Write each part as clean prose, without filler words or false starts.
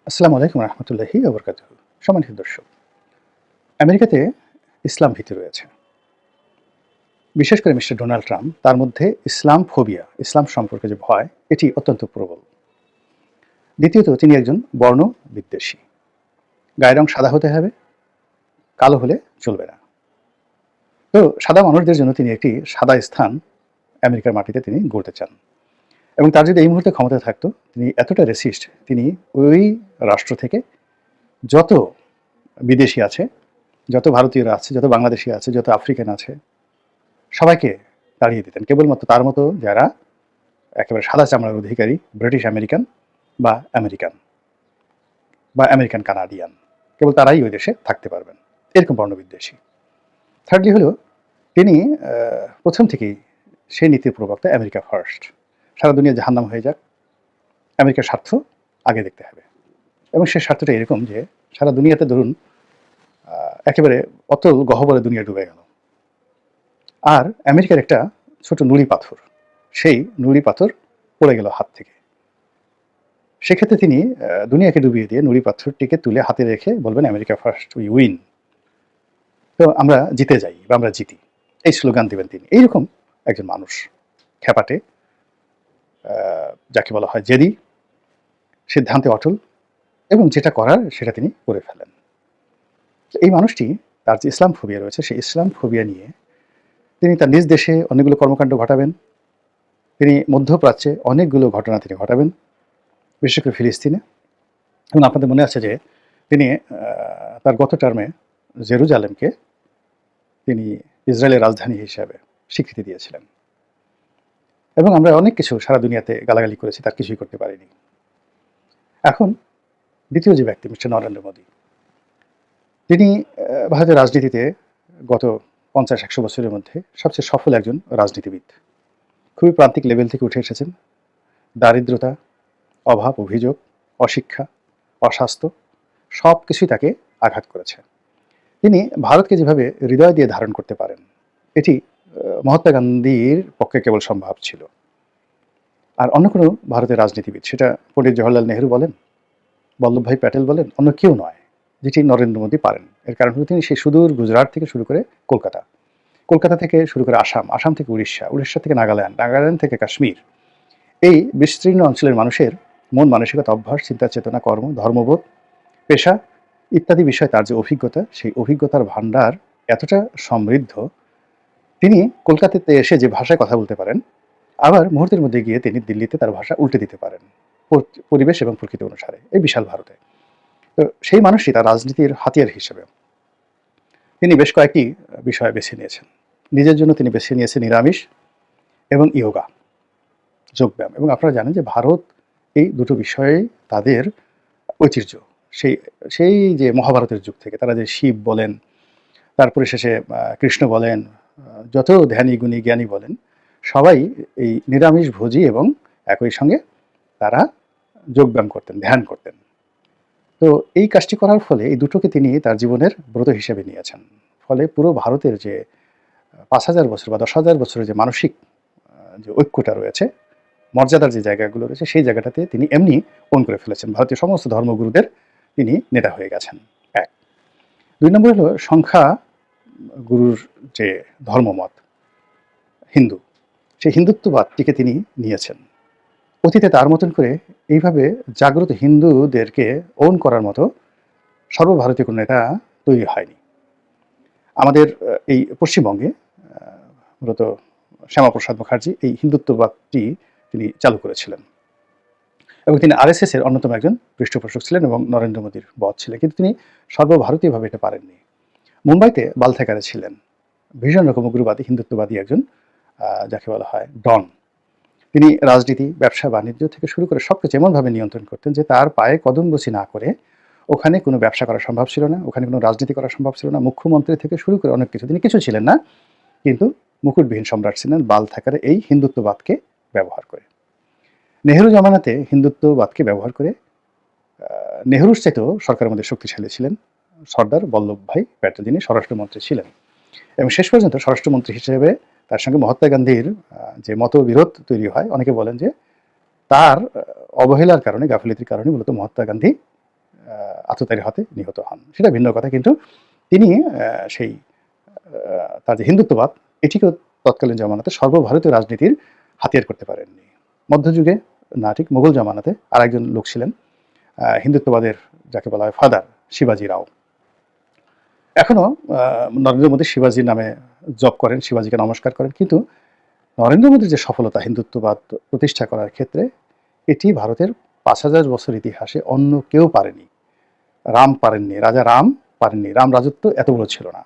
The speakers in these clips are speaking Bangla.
আসসালামু আলাইকুম রহমতুল্লাহি ওবরকাতুহ। সম্মানিত দর্শক, আমেরিকাতে ইসলাম ভীতি রয়েছে। বিশেষ করে মিস্টার ডোনাল্ড ট্রাম্প, তার মধ্যে ইসলাম ফোবিয়া, ইসলাম সম্পর্কে যে ভয়, এটি অত্যন্ত প্রবল। দ্বিতীয়ত, তিনি একজন বর্ণ বিদ্বেষী। গায়ের রং সাদা হতে হবে, কালো হলে চলবে না। তো সাদা মানুষদের জন্য তিনি একটি সাদা স্থান আমেরিকার মাটিতে তিনি গড়তে চান। এবং তার যদি এই মুহূর্তে ক্ষমতা থাকতো, তিনি এতটা রেসিস্ট, তিনি ওই রাষ্ট্র থেকে যত বিদেশি আছে, যত ভারতীয়রা আছে, যত বাংলাদেশি আছে, যত আফ্রিকান আছে, সবাইকে তাড়িয়ে দিতেন। কেবলমাত্র তার মতো যারা একেবারে সাদা চামড়ার অধিকারী, ব্রিটিশ আমেরিকান বা আমেরিকান বা আমেরিকান কানাডিয়ান, কেবল তারাই ওই দেশে থাকতে পারবেন। এরকম বর্ণবিদ্বেষী। থার্ডলি হলো, তিনি প্রথম থেকেই সেই নীতির প্রবক্তা, আমেরিকা ফার্স্ট। সারা দুনিয়া জাহান্নাম হয়ে যাক, আমেরিকার স্বার্থ আগে দেখতে হবে। এবং সে স্বার্থটা এরকম যে সারা দুনিয়াতে ধরুন একেবারে অতল গহ্বরে দুনিয়া ডুবে গেল, আর আমেরিকার একটা ছোট নুড়ি পাথর, সেই নুড়ি পাথর পড়ে গেল হাত থেকে। সেক্ষেত্রে তিনি দুনিয়াকে ডুবিয়ে দিয়ে নুড়ি পাথরটিকে তুলে হাতে রেখে বলবেন, আমেরিকা ফার্স্ট, উই উইন। তো আমরা জিতে যাই বা আমরা জিতি, এই স্লোগান দেবেন তিনি। এইরকম একজন মানুষ, খ্যাপাটে, যাকে বলা হয় জেদি, সিদ্ধান্তে অটল, এবং যেটা করার সেটা তিনি করে ফেলেন। এই মানুষটি, তার যে ইসলাম ফোবিয়া রয়েছে, সেই ইসলাম ফোবিয়া নিয়ে তিনি তার নিজ দেশে অনেকগুলো কর্মকাণ্ড ঘটাবেন। তিনি মধ্যপ্রাচ্যে অনেকগুলো ঘটনা তিনি ঘটাবেন, বিশেষ করে ফিলিস্তিনে। এবং আপনাদের মনে আছে যে তিনি তার গত টার্মে জেরুজালেমকে তিনি ইসরায়েলের রাজধানী হিসাবে স্বীকৃতি দিয়েছিলেন। এবং আমরা অনেক কিছু সারা দুনিয়াতে গালাগালি করেছি, তার কিছুই করতে পারিনি। এখন দ্বিতীয় যে ব্যক্তি, মিস্টার নরেন্দ্র মোদী, তিনি ভারতের রাজনীতিতে গত 50-100 বছরের মধ্যে সবচেয়ে সফল একজন রাজনীতিবিদ। খুবই প্রান্তিক লেভেল থেকে উঠে এসেছেন। দারিদ্রতা, অভাব, অভিযোগ, অশিক্ষা, অস্বাস্থ্য, সব কিছুই তাকে আঘাত করেছে। তিনি ভারতকে যেভাবে হৃদয় দিয়ে ধারণ করতে পারেন, এটি মহাত্মা গান্ধীর পক্ষে কেবল সম্ভব ছিল। আর অন্য কোনো ভারতের রাজনীতিবিদ, সেটা পণ্ডিত জওহরলাল নেহরু বলেন, বল্লভভাই প্যাটেল বলেন, অন্য কেউ নয় যেটি নরেন্দ্র মোদী পারেন। এর কারণ হলো, তিনি সেই সুদূর গুজরাট থেকে শুরু করে কলকাতা, কলকাতা থেকে শুরু করে আসাম, আসাম থেকে উড়িষ্যা, উড়িষ্যা থেকে নাগাল্যান্ড, নাগাল্যান্ড থেকে কাশ্মীর, এই বিস্তীর্ণ অঞ্চলের মানুষের মন মানসিকতা, অভ্যাস, চিন্তা চেতনা, কর্ম, ধর্মবোধ, পেশা ইত্যাদি বিষয়ে তার যে অভিজ্ঞতা, সেই অভিজ্ঞতার ভাণ্ডার এতটা সমৃদ্ধ, তিনি কলকাতাতে এসে যে ভাষায় কথা বলতে পারেন, আবার মুহূর্তের মধ্যে গিয়ে তিনি দিল্লিতে তার ভাষা উল্টে দিতে পারেন পরিবেশ এবং প্রকৃতি অনুসারে, এই বিশাল ভারতে। তো সেই মানুষটি তার রাজনীতির হাতিয়ার হিসেবে তিনি বেশ কয়েকটি বিষয় বেছে নিয়েছেন। নিজের জন্য তিনি বেছে নিয়েছেন নিরামিষ এবং ইয়োগা, যোগব্যায়াম। এবং আপনারা জানেন যে ভারত এই দুটো বিষয়ে তাদের ঐতিহ্য, সেই সেই যে মহাভারতের যুগ থেকে তারা যে শিব বলেন, তারপরে শেষে কৃষ্ণ বলেন, যত ধ্যানী গুণী জ্ঞানী বলেন, সবাই এই নিরামিষ ভোজী এবং একই সঙ্গে তারা যোগব্যায়াম করতেন, ধ্যান করতেন। তো এই কাজটি করার ফলে এই দুটোকে তিনি তার জীবনের ব্রত হিসেবে নিয়েছেন। ফলে পুরো ভারতের যে 5000 বছর বা 10,000 বছরের যে মানসিক যে ঐক্যটা রয়েছে, মর্যাদার যে জায়গাগুলো রয়েছে, সেই জায়গাটাতে তিনি এমনি পূরণ করে ফেলেছেন। ভারতীয় সমস্ত ধর্মগুরুদের তিনি নেতা হয়ে গেছেন, এক। 2 নম্বর হলো সংখ্যা গুরুর যে ধর্মমত, হিন্দু, সেই হিন্দুত্ববাদটিকে তিনি নিয়েছেন। অতীতে তার মতন করে এইভাবে জাগ্রত হিন্দুদেরকে ওন করার মতো সর্বভারতীয় কোনো নেতা তৈরি হয়নি। আমাদের এই পশ্চিমবঙ্গে মূলত শ্যামাপ্রসাদ মুখার্জি এই হিন্দুত্ববাদটি তিনি চালু করেছিলেন, এবং তিনি আরএসএস এর অন্যতম একজন পৃষ্ঠপোষক ছিলেন এবং নরেন্দ্র মোদীর বস ছিলেন, কিন্তু তিনি সর্বভারতীয়ভাবে এটা পারেননি। মুম্বাইতে বালথেকারে ছিলেন ভীষণ রকম উগ্রবাদী, হিন্দুত্ববাদী একজন, যাকে বলা হয় ডন। তিনি রাজনীতি, ব্যবসা বাণিজ্য থেকে শুরু করে সবকিছু এমনভাবে নিয়ন্ত্রণ করতেন যে তার পায়ে কদমবুচি না করে ওখানে কোনো ব্যবসা করা সম্ভব ছিল না, ওখানে কোনো রাজনীতি করা সম্ভব ছিল না। মুখ্যমন্ত্রী থেকে শুরু করে অনেক কিছু, তিনি কিছু ছিলেন না, কিন্তু মুকুটবিহীন সম্রাট ছিলেন বালথাকারে এই হিন্দুত্ববাদকে ব্যবহার করে। নেহেরু জামানাতে হিন্দুত্ববাদকে ব্যবহার করে নেহরুর চাইতেও সরকারের মধ্যে শক্তিশালী ছিলেন সর্দার বল্লভভাই প্যাটেল, যিনি স্বরাষ্ট্রমন্ত্রী ছিলেন। এবং শেষ পর্যন্ত স্বরাষ্ট্রমন্ত্রী হিসেবে তার সঙ্গে মহাত্মা গান্ধীর যে মতবিরোধ তৈরি হয়, অনেকে বলেন যে তার অবহেলার কারণে, গাফিলতির কারণে মূলত মহাত্মা গান্ধী আততায়ীর হাতে নিহত হন, সেটা ভিন্ন কথা। কিন্তু তিনি সেই তার যে হিন্দুত্ববাদ, এটিকেও তৎকালীন জামানাতে সর্বভারতীয় রাজনীতির হাতিয়ার করতে পারেননি। মধ্যযুগে না, ঠিক মোগল জামানাতে আরেকজন লোক ছিলেন হিন্দুত্ববাদের, যাকে বলা হয় ফাদার, শিবাজি রাও। এখনও নরেন্দ্র মোদী শিবাজির নামে জপ করেন, শিবাজিকে নমস্কার করেন, কিন্তু নরেন্দ্র মোদীর যে সফলতা হিন্দুত্ববাদ প্রতিষ্ঠা করার ক্ষেত্রে, এটি ভারতের ৫,০০০ বছর ইতিহাসে অন্য কেউ পারেনি। রাম পারেননি, রাজা রাম পারেননি, রাম রাজত্ব এত বড় ছিল না।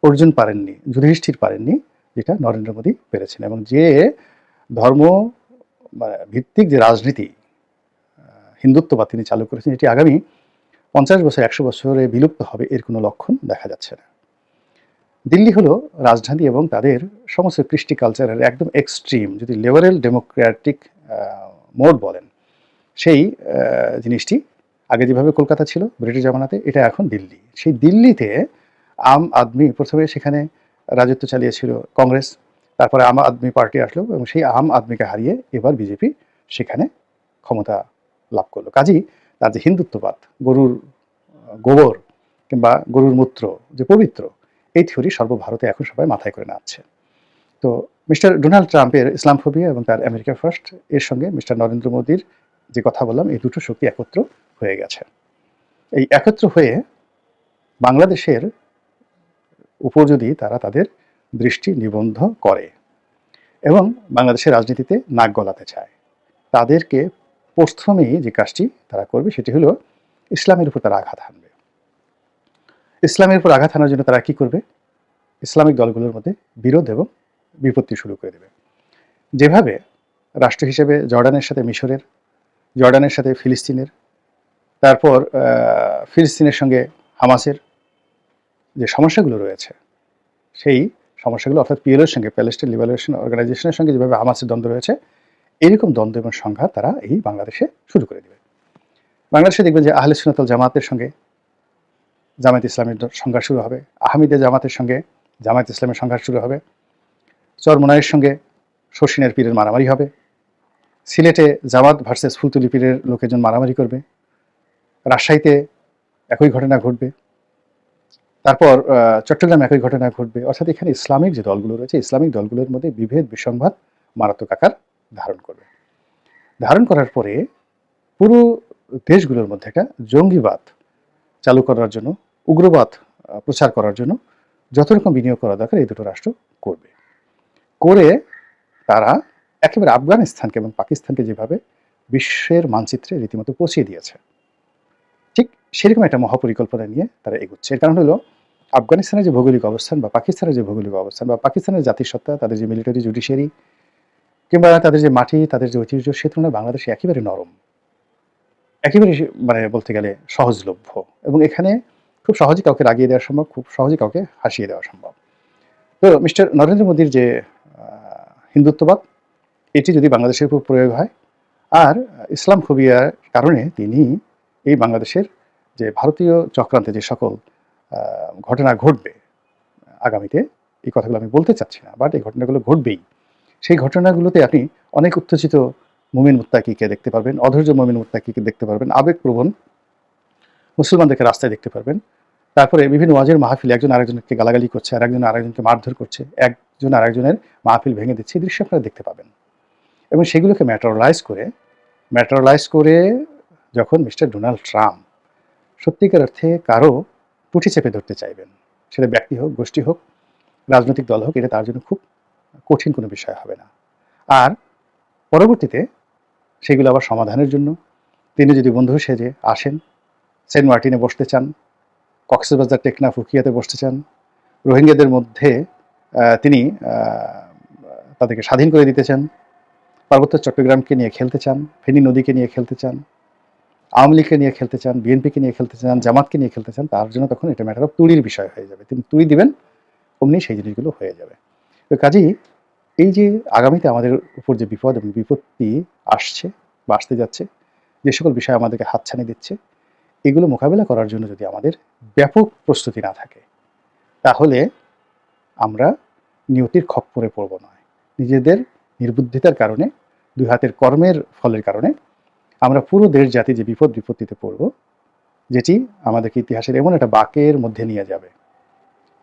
অর্জুন পারেননি, যুধিষ্ঠির পারেননি, যেটা নরেন্দ্র মোদী পেরেছেন। এবং যে ধর্ম ভিত্তিক যে রাজনীতি হিন্দুত্ববাদ তিনি চালু করেছেন, এটি আগামী ৫০ বছর ১০০ বছরে বিলুপ্ত হবে, এর কোনো লক্ষণ দেখা যাচ্ছে না। দিল্লি হলো রাজধানী এবং তাদের সমস্ত কৃষ্টি কালচারের একদম এক্সট্রিম, যদি লিবারেল ডেমোক্রেটিক মোড বলেন, সেই জিনিসটি আগে যেভাবে কলকাতা ছিল ব্রিটিশ জামানাতে, এটা এখন দিল্লি। সেই দিল্লিতে আম আদমি প্রথমে সেখানে রাজত্ব চালিয়েছিল কংগ্রেস, তারপরে আম আদমি পার্টি আসলো এবং সেই আম আদমিকে হারিয়ে এবার বিজেপি সেখানে ক্ষমতা লাভ করলো। কাজেই তার যে হিন্দুত্ববাদ, গরুর গোবর কিংবা গরুর মূত্র যে পবিত্র, এই থিওরি সর্বভারতে এখন সবাই মাথায় করে নাচ্ছে। তো মিস্টার ডোনাল্ড ট্রাম্পের ইসলাম ফোবিয়া এবং তার আমেরিকা ফার্স্ট, এর সঙ্গে মিস্টার নরেন্দ্র মোদীর যে কথা বললাম, এই দুটো শক্তি একত্র হয়ে গেছে। এই একত্র হয়ে বাংলাদেশের উপর যদি তারা তাদের দৃষ্টি নিবদ্ধ করে এবং বাংলাদেশের রাজনীতিতে নাক গলাতে চায়, তাদেরকে প্রথমেই যে কাজটি তারা করবে সেটি হলো ইসলামের উপর তারা আঘাত হানবে। ইসলামের উপর আঘাত হানার জন্য তারা কি করবে? ইসলামিক দলগুলোর মধ্যে বিরোধ এবং বিপত্তি শুরু করে দেবে। যেভাবে রাষ্ট্র হিসেবে জর্ডানের সাথে মিশরের, জর্ডানের সাথে ফিলিস্তিনের, তারপর ফিলিস্তিনের সঙ্গে হামাসের যে সমস্যাগুলো রয়েছে, সেই সমস্যাগুলো অর্থাৎ পিএলওর সঙ্গে, প্যালেস্টাইন লিবারেশন অর্গানাইজেশনের সঙ্গে যেভাবে হামাসের দ্বন্দ্ব রয়েছে, এরকম দ্বন্দ্ব এবং সংঘাত তারা এই বাংলাদেশে শুরু করে দেবে। বাংলাদেশে দেখবেন যে আহলে সুন্নাত ওয়াল জামাতের সঙ্গে জামায়াত ইসলামের সংঘাত শুরু হবে, আহমদীয়া জামাতের সঙ্গে জামায়াত ইসলামের সংঘাত শুরু হবে, চরমোনাইয়ের সঙ্গে শর্ষিনের পীরের মারামারি হবে, সিলেটে জামাত ভার্সেস ফুলতুলি পীরের লোকেজন মারামারি করবে, রাজশাহীতে একই ঘটনা ঘটবে, তারপর চট্টগ্রামে একই ঘটনা ঘটবে। অর্থাৎ এখানে ইসলামিক যে দলগুলো রয়েছে, ইসলামিক দলগুলোর মধ্যে বিভেদ বিসংবাদ মারাত্মক আকার ধারণ করবে। ধারণ করার পরে পুরো দেশগুলোর মধ্যে একটা জঙ্গিবাদ চালু করার জন্য, উগ্রবাদ প্রচার করার জন্য যত রকম বিনিয়োগ করা দরকার এই দুটো রাষ্ট্র করবে। করে তারা একেবারে আফগানিস্তানকে এবং পাকিস্তানকে যেভাবে বিশ্বের মানচিত্রে রীতিমতো পৌঁছিয়ে দিয়েছে, ঠিক সেরকম একটা মহাপরিকল্পনা নিয়ে তারা এগোচ্ছে। এর কারণ হলো আফগানিস্তানের যে ভৌগোলিক অবস্থান বা পাকিস্তানের যে ভৌগোলিক অবস্থান বা পাকিস্তানের জাতিসত্তা, তাদের যে মিলিটারি জুডিশিয়ারি কিংবা তাদের যে মাটি, তাদের যে ঐতিহ্য, সে তুলনায় বাংলাদেশে একেবারে নরম, একেবারে বলতে গেলে সহজলভ্য, এবং এখানে খুব সহজে কাউকে রাগিয়ে দেওয়া সম্ভব, খুব সহজে কাউকে হাসিয়ে দেওয়া সম্ভব। তো মিস্টার নরেন্দ্র মোদীর যে হিন্দুত্ববাদ, এটি যদি বাংলাদেশের উপর প্রয়োগ হয়, আর ইসলাম ফোবিয়ার কারণে তিনি এই বাংলাদেশের যে ভারতীয় চক্রান্তে যে সকল ঘটনা ঘটবে আগামীতে, এই কথাগুলো আমি বলতে চাচ্ছি না, বাট এই ঘটনাগুলো ঘটবেই। সেই ঘটনাগুলোতে আপনি অনেক উত্তেজিত মুমিন মুত্তাকিকে দেখতে পারবেন, অধৈর্য মুমিন মুত্তাকিকে দেখতে পারবেন, আবেগপ্রবণ মুসলমানদেরকে রাস্তায় দেখতে পারবেন। তারপরে বিভিন্ন ওয়াজের মাহফিল একজন আরেকজনকে গালাগালি করছে, আর একজন আরেকজনকে মারধর করছে, একজন আরেকজনের মাহফিল ভেঙে দিচ্ছে, এই দৃশ্য আপনারা দেখতে পাবেন। এবং সেগুলোকে ম্যাটারালাইজ করে যখন মিস্টার ডোনাল্ড ট্রাম্প সত্যিকার অর্থে কারো পুঁটি চেপে ধরতে চাইবেন, সেটা ব্যক্তি হোক, গোষ্ঠী হোক, রাজনৈতিক দল হোক, এটা তার জন্য খুব কঠিন কোনো বিষয় হবে না। আর পরবর্তীতে সেগুলো আবার সমাধানের জন্য তিনি যদি বন্ধু সেজে আসেন, সেন্ট মার্টিনে বসতে চান, কক্সবাজার, টেকনাফ, উখিয়াতে বসতে চান, রোহিঙ্গাদের মধ্যে তিনি তাদেরকে স্বাধীন করে দিতে চান, পার্বত্য চট্টগ্রামকে নিয়ে খেলতে চান, ফেনী নদীকে নিয়ে খেলতে চান, আওয়ামী লীগকে নিয়ে খেলতে চান, বিএনপিকে নিয়ে খেলতে চান, জামাতকে নিয়ে খেলতে চান, তার জন্য তখন এটা ম্যাটার অফ তুড়ির বিষয় হয়ে যাবে। তিনি তুড়ি দিবেন, অমনি সেই জিনিসগুলো হয়ে যাবে। তো কাজেই এই যে আগামীতে আমাদের উপর যে বিপদ এবং বিপত্তি আসছে বা আসতে যাচ্ছে, যে সকল বিষয় আমাদেরকে হাতছানি দিচ্ছে, এগুলো মোকাবেলা করার জন্য যদি আমাদের ব্যাপক প্রস্তুতি না থাকে, তাহলে আমরা নিয়তির খপ্পরে পড়ব নয়। নিজেদের নির্বুদ্ধিতার কারণে, দুই হাতের কর্মের ফলের কারণে আমরা পুরো দেশ জাতি যে বিপত্তিতে পড়ব, যেটি আমাদেরকে ইতিহাসের এমন একটা বাঁকের মধ্যে নিয়ে যাবে,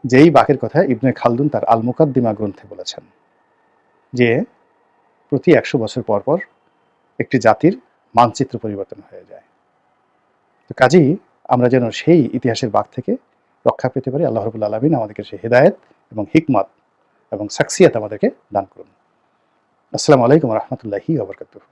যেই বাঁকের কথা ইবনে খালদুন তার আল মুকাদ্দিমা গ্রন্থে বলেছেন, যে প্রতি ১০০ বছর পর পর একটি জাতির মানচিত্র পরিবর্তন হয়ে যায়। তো কাজেই আমরা যেন সেই ইতিহাসের বাঁক থেকে রক্ষা পেতে পারি। আল্লাহ রাব্বুল আলামিন আমাদেরকে সেই হেদায়েত এবং হিকমত এবং শাখসিয়াত আমাদেরকে দান করুন। আসসালামু আলাইকুম ওয়া রাহমাতুল্লাহি ওয়া বারাকাতুহু।